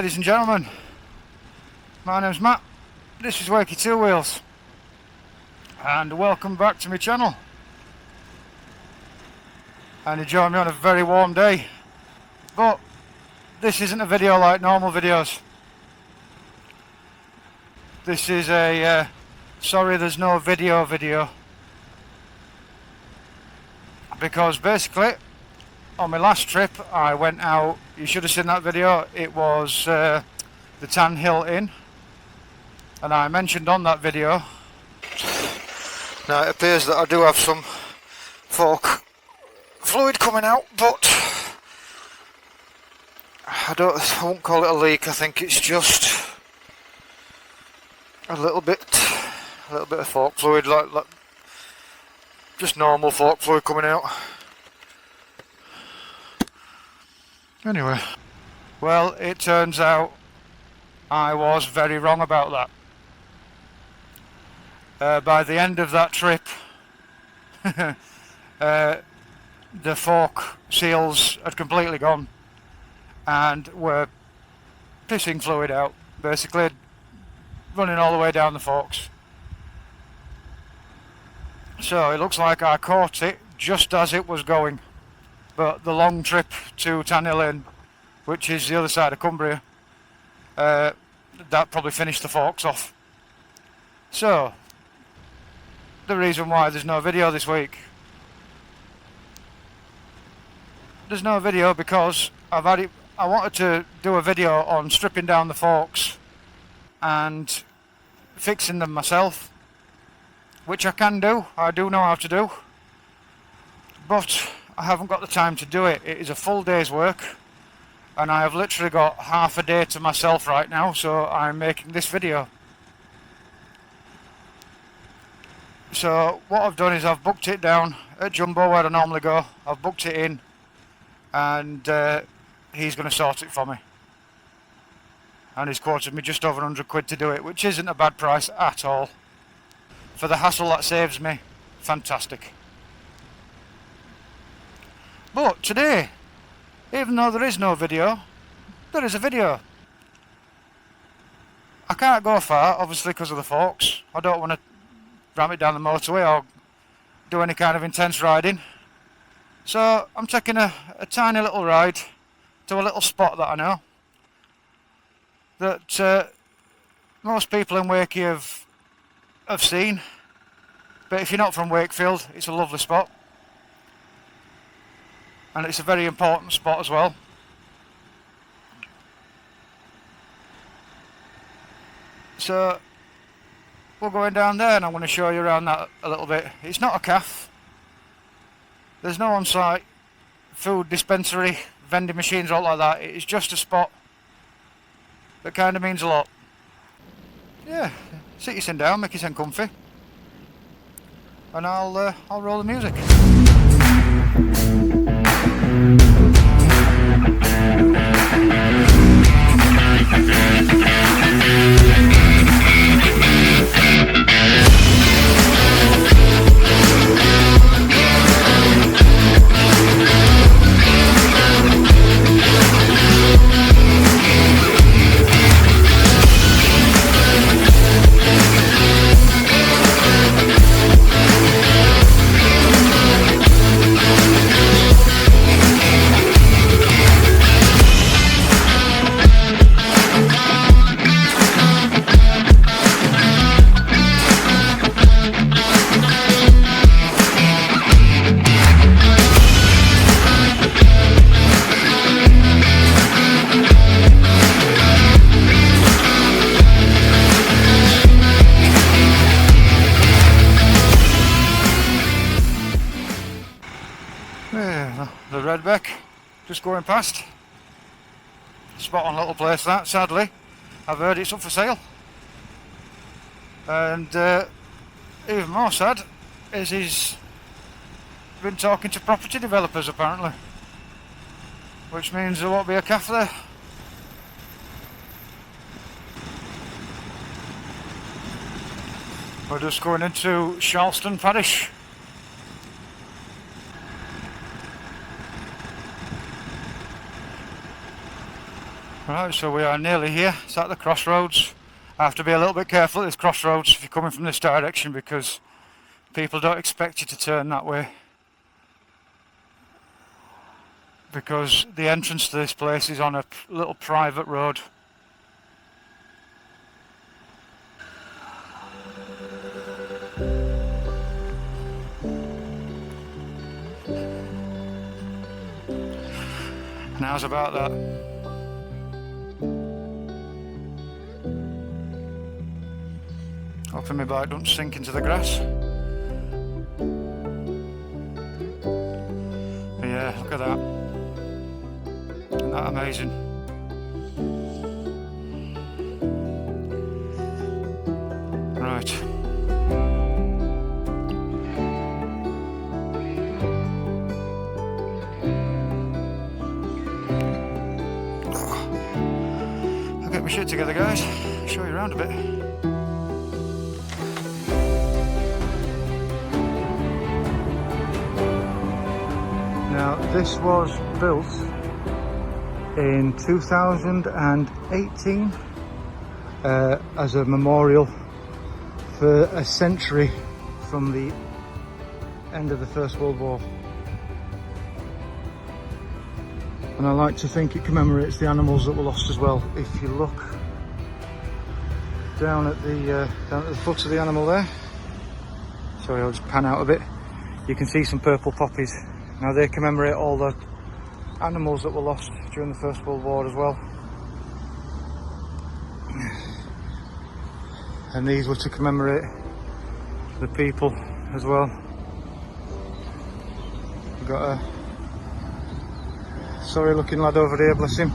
ladies and gentlemen, my name's Matt, this is Wakey Two Wheels, and welcome back to my channel. And you join me on a very warm day, but this isn't a video like normal videos. This is a sorry there's no video because basically on my last trip I went out, you should have seen that video, it was the Tan Hill Inn, and I mentioned on that video, now it appears that I do have some fork fluid coming out, but I won't call it a leak, I think it's just a little bit of fork fluid, like just normal fork fluid coming out. Anyway, well, it turns out I was very wrong about that. By the end of that trip, the fork seals had completely gone and were pissing fluid out, basically running all the way down the forks. So it looks like I caught it just as it was going. But the long trip to Tan Hill Inn, which is the other side of Cumbria, that probably finished the forks off. So, the reason why there's no video this week. There's no video because I wanted to do a video on stripping down the forks and fixing them myself, which I can do, I do know how to do, but I haven't got the time to do it. It is a full day's work and I have literally got half a day to myself right now, so I'm making this video. So what I've done is I've booked it down at Jumbo where I normally go. I've booked it in and he's going to sort it for me. And he's quoted me just over 100 quid to do it, which isn't a bad price at all. For the hassle that saves me, fantastic. But today, even though there is no video, there is a video. I can't go far, obviously because of the forks. I don't want to ram it down the motorway or do any kind of intense riding. So I'm taking a tiny little ride to a little spot that I know that most people in Wakey have seen. But if you're not from Wakefield, it's a lovely spot. And it's a very important spot as well. So we're going down there and I'm going to show you around that a little bit. It's not a cafe. There's no on-site food dispensary, vending machines, all like that. It's just a spot that kind of means a lot. Yeah, sit yourself down, make yourself comfy, and I'll roll the music. The Redback, just going past. Spot on little place that, sadly. I've heard it's up for sale. And even more sad is he's been talking to property developers apparently. Which means there won't be a cafe there. We're just going into Charleston Parish. Right, so we are nearly here. It's at the crossroads. I have to be a little bit careful at this crossroads if you're coming from this direction, because people don't expect you to turn that way. Because the entrance to this place is on a little private road. And how's about that? Hoping my bike don't sink into the grass. But yeah, look at that. Isn't that amazing? Right. I'll get my shit together, guys. I'll show you around a bit. Now, this was built in 2018 as a memorial for a century from the end of the First World War. And I like to think it commemorates the animals that were lost as well. If you look down at the foot of the animal there, sorry, I'll just pan out a bit, you can see some purple poppies. Now they commemorate all the animals that were lost during the First World War as well. And these were to commemorate the people as well. We've got a sorry looking lad over there, bless him.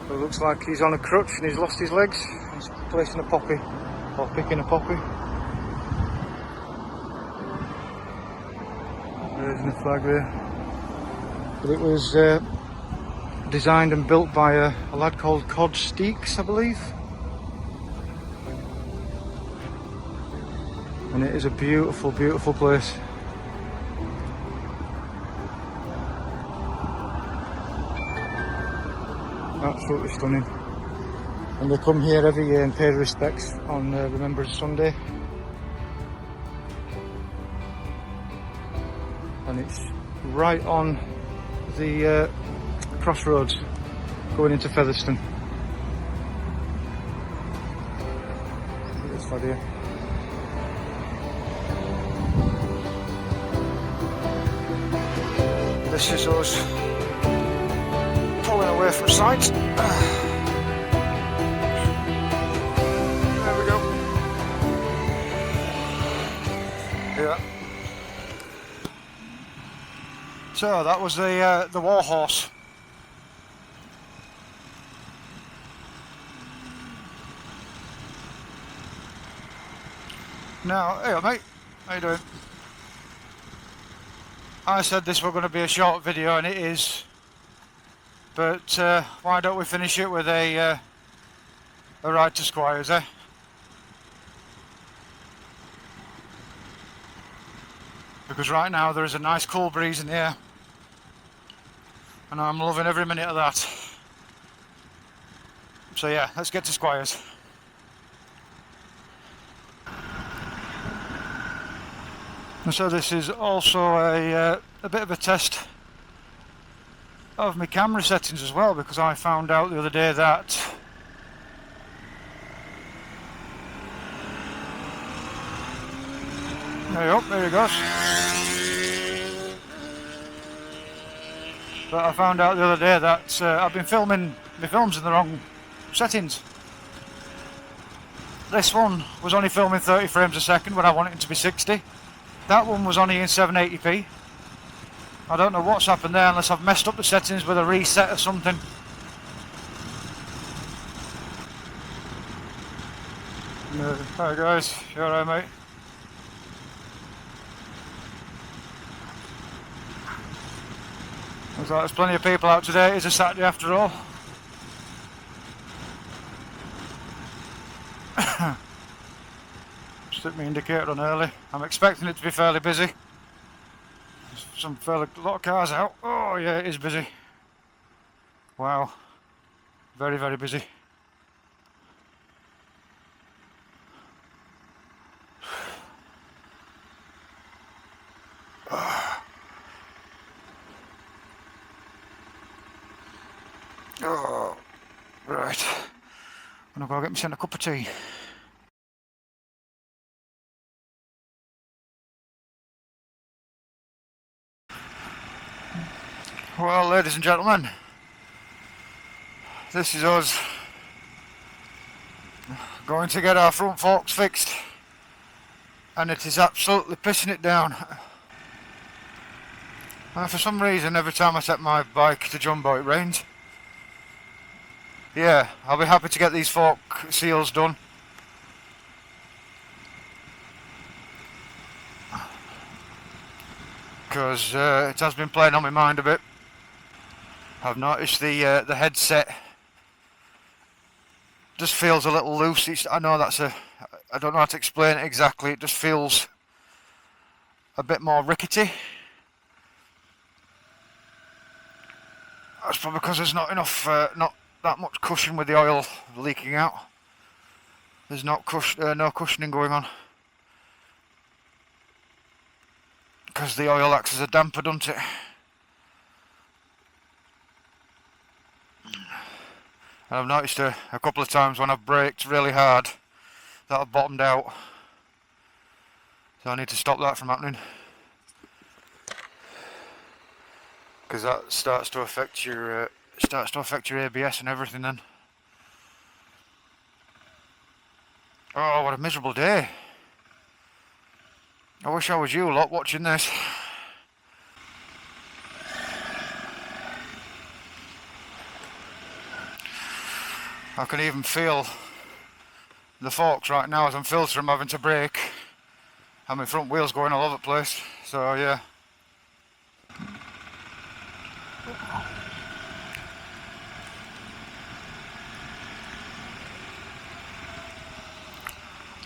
It looks like he's on a crutch and he's lost his legs. He's placing a poppy, or picking a poppy. There's the flag there. But it was designed and built by a lad called Cod Steeks, I believe. And it is a beautiful, beautiful place. Absolutely stunning. And they come here every year and pay respects on Remembrance Sunday. And it's right on the crossroads going into Featherstone. Look at this lad here. This is us pulling away from sight. There we go. Yeah. So that was the warhorse. Now, hey mate, how you doing? I said this was going to be a short video, and it is. But why don't we finish it with a ride to Squires, eh? Because right now there is a nice cool breeze in the air, and I'm loving every minute of that. So yeah, let's get to Squires. And so this is also a bit of a test of my camera settings as well, because I found out the other day that there he goes. But I found out the other day that I've been filming my films in the wrong settings. This one was only filming 30 frames a second when I want it to be 60. That one was only in 780p. I don't know what's happened there, unless I've messed up the settings with a reset or something. Hi guys, you alright mate? Looks like there's plenty of people out today. It's a Saturday after all. Stick my indicator on early. I'm expecting it to be fairly busy. There's a lot of cars out. Oh yeah, it is busy. Wow. Very, very busy. Oh, right. I'm gonna go get myself a cup of tea. Well, ladies and gentlemen, this is us going to get our front forks fixed, and it is absolutely pissing it down. And for some reason, every time I set my bike to jumbo, it rains. Yeah, I'll be happy to get these fork seals done. Because it has been playing on my mind a bit. I've noticed the headset just feels a little loose. I know I don't know how to explain it exactly. It just feels a bit more rickety. That's probably because there's not enough, not that much cushion with the oil leaking out. There's no cushioning going on. Because the oil acts as a damper, doesn't it? And I've noticed a couple of times when I've braked really hard that I've bottomed out. So I need to stop that from happening. Because that starts to affect your ABS and everything then. Oh, what a miserable day. I wish I was you lot watching this. I can even feel the forks right now as I'm filtering, I'm having to brake, and my front wheel's going all over the place, so yeah.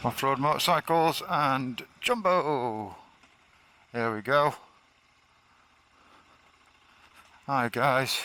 Off-road motorcycles and jumbo. There we go. Hi guys.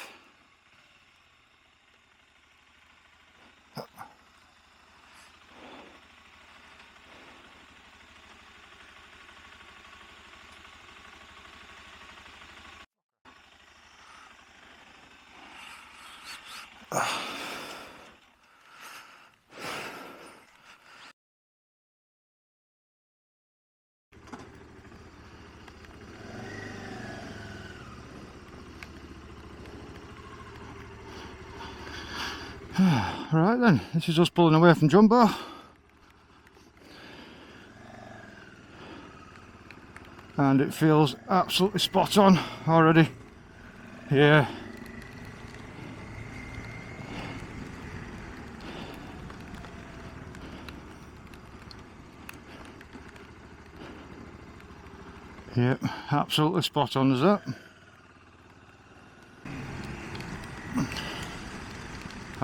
Right then, this is us pulling away from jumbo. And it feels absolutely spot on already. Yeah. Yep, absolutely spot on as that.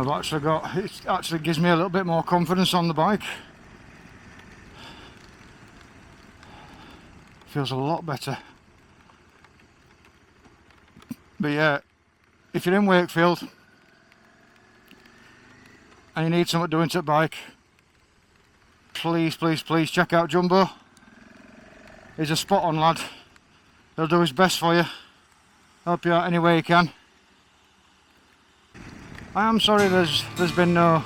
It actually gives me a little bit more confidence on the bike. Feels a lot better. But yeah, if you're in Wakefield and you need something doing to the bike, please check out Jumbo. He's a spot on lad. He'll do his best for you. Help you out any way he can. I am sorry there's been no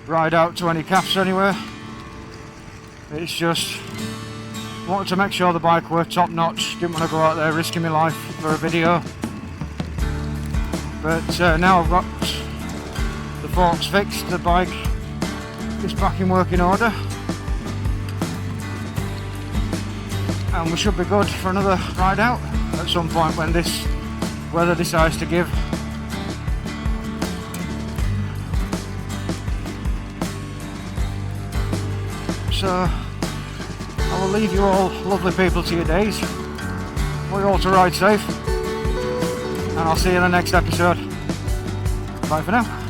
ride out to any cafes anywhere. It's just wanted to make sure the bike were top notch. Didn't want to go out there risking my life for a video. But now I've got the forks fixed, the bike is back in working order. And we should be good for another ride out at some point when this weather decides to give. So I will leave you all lovely people to your days. Want you all to ride safe, and I'll see you in the next episode. Bye for now.